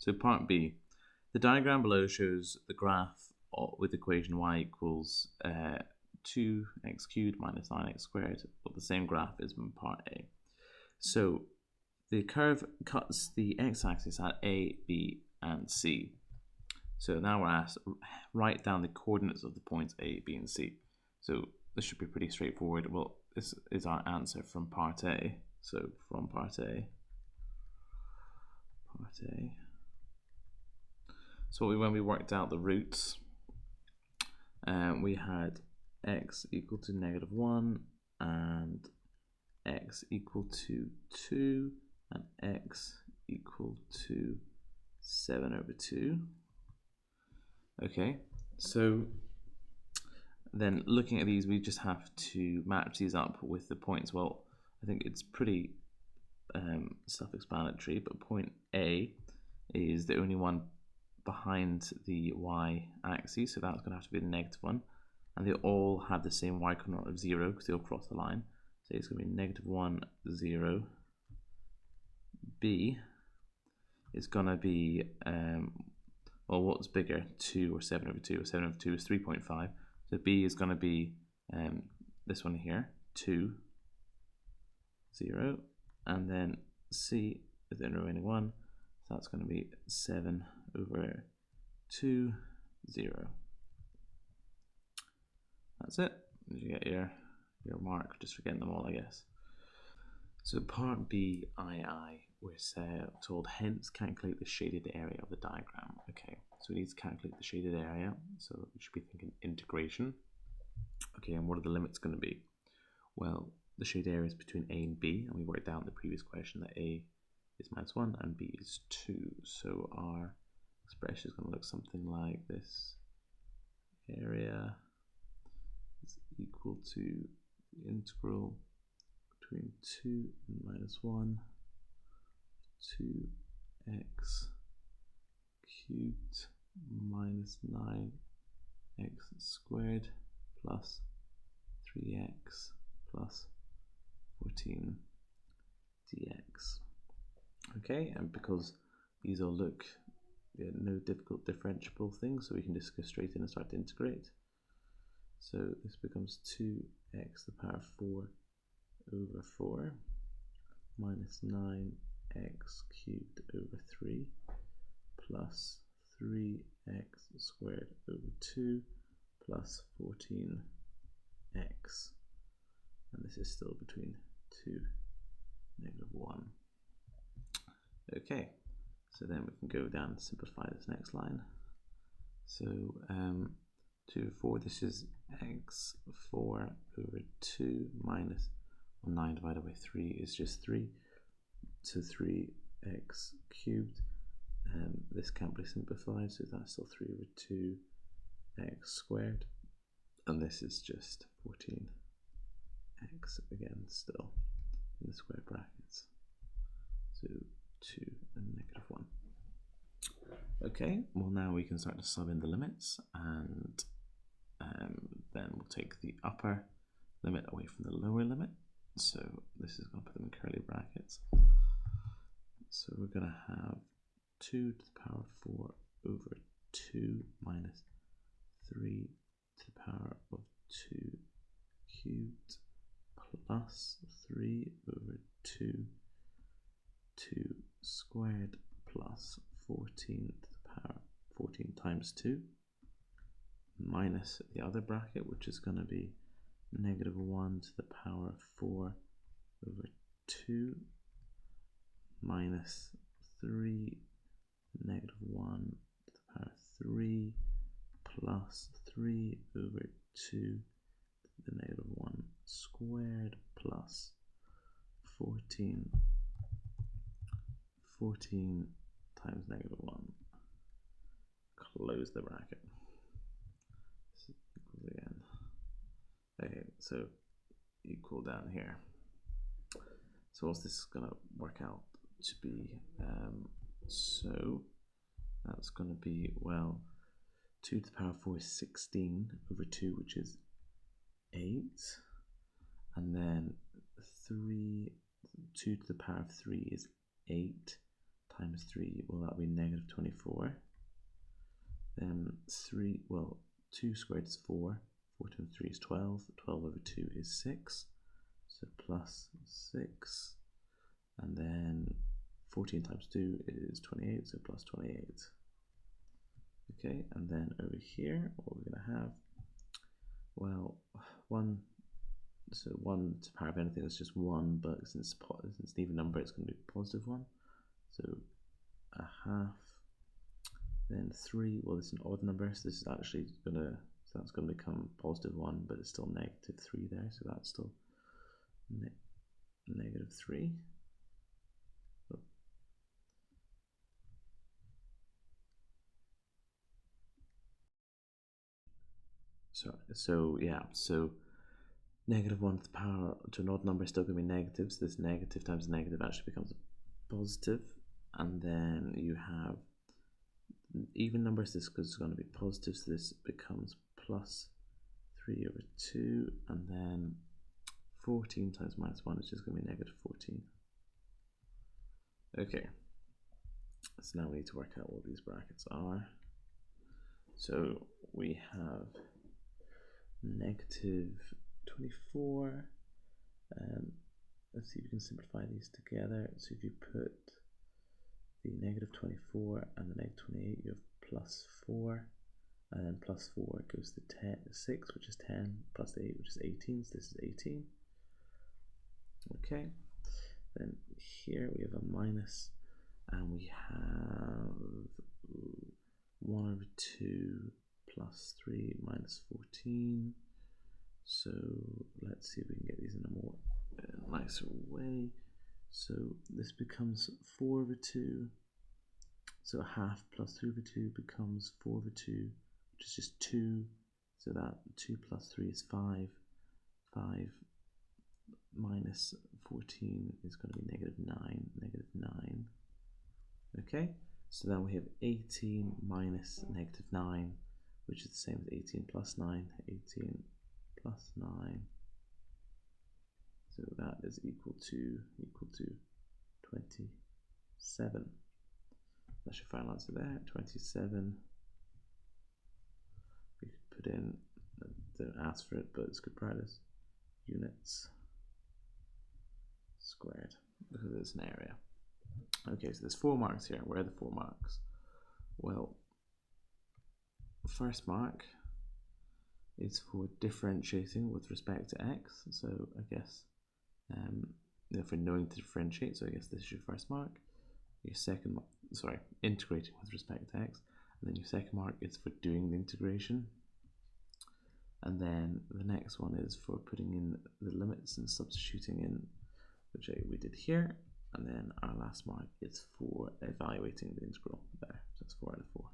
So part B. The diagram below shows the graph with equation y equals 2x cubed minus 9x squared, but the same graph is in part A. So the curve cuts the x-axis at A, B, and C. So now we're asked write down the coordinates of the points A, B, and C. So this should be pretty straightforward. Well, this is our answer from part A. So from part A. So when we worked out the roots, we had x equal to -1 and x equal to 2 and x equal to 7/2. Okay, so then looking at these, we just have to match these up with the points. Well, I think it's pretty self-explanatory, but point A is the only one behind the y-axis, so that's going to have to be the -1, and they all have the same y coordinate of 0 because they all cross the line. So it's going to be -1, 0. B is going to be, well, what's bigger, 2 or 7/2? 7/2 is 3.5. So B is going to be this one here, 2, 0. And then C is the remaining one, so that's going to be 7/2, 0. That's it. You get your mark, just forgetting them all, I guess. So part B, II, we're told hence calculate the shaded area of the diagram. Okay, so we need to calculate the shaded area, so we should be thinking integration. Okay, and what are the limits going to be? Well, the shaded area is between A and B, and we worked out in the previous question that A is -1 and B is 2. So our expression is going to look something like this. Area is equal to the integral between 2 and -1, 2x cubed minus 9x squared plus 3x plus 14 dx. Okay, and because these all look no difficult differentiable things, so we can just go straight in and start to integrate. So this becomes 2x to the power 4/4 minus 9x cubed over 3 plus 3x squared over 2 plus 14x. And this is still between 2 and -1. Okay, so then we can go down and simplify this next line. So 2/4, this is x4/2 minus 9 divided by 3 is just 3. So 3x cubed. This can't be simplified, so that's still 3/2x squared. And this is just 14x again, still in the square brackets. So 2 and -1. Okay, well now we can start to sub in the limits, and then we'll take the upper limit away from the lower limit. So this is going to put them in curly brackets. So we're going to have 2 to the power 4/2 minus 3 to the power of 2 cubed plus 3/2 2 squared plus 14 to the power 14 times 2 minus the other bracket, which is going to be -1 to the power 4/2 minus 3 -1 to the power 3 plus 3/2 to the -1 squared plus 14 times -1. Close the bracket. This equals again. Okay, so equal down here. So what's this going to work out to be? So that's going to be, well, 2 to the power 4 is 16/2, which is 8. And then 2 to the power of 3 is 8 times 3, well, that'll be negative 24. Then 3, well, 2 squared is 4, 4 times 3 is 12, 12 over 2 is 6, so plus 6, and then 14 times 2 is 28, so plus 28. Okay, and then over here, what we're going to have, well, 1, so 1 to the power of anything is just 1, but since it's an even number, it's going to be positive 1, so a half. Then 3, well, it's an odd number, so this is actually going to, so that's going to become positive 1, but it's still negative 3 there, so that's still negative 3. Oh. So yeah, so negative 1 to the power to an odd number is still going to be negative, so this negative times negative actually becomes a positive, and then you have even numbers, this is going to be positive, so this becomes plus 3 over 2, and then 14 times minus 1 is just going to be negative 14. Okay, so now we need to work out what these brackets are. So we have negative 24, let's see if we can simplify these together. So if you put the negative 24 and the negative 28, you have plus 4, and then plus 4 goes to 6, which is 10, plus 8, which is 18, so this is 18. Okay, then here we have a minus, and we have 1 over 2 plus 3 minus 14. So let's see if we can get these in a more nicer way. So this becomes 4 over 2. So a half plus 3 over 2 becomes 4 over 2, which is just 2. So that 2 plus 3 is 5. 5 minus 14 is going to be negative 9. Negative 9. Okay, so then we have 18 minus negative 9, which is the same as 18 plus 9. 18 plus 9. So that is equal to 27. That's your final answer there, 27. We could put in, don't ask for it, but it's good practice, units squared, because it's an area. Okay, so there's 4 marks here. Where are the 4 marks? Well, first mark is for differentiating with respect to x. So I guess if we're knowing to differentiate, so I guess this is your first mark. Your second mark, sorry, integrating with respect to x. And then your second mark is for doing the integration. And then the next one is for putting in the limits and substituting in, which we did here. And then our last mark is for evaluating the integral there. So that's 4 out of 4.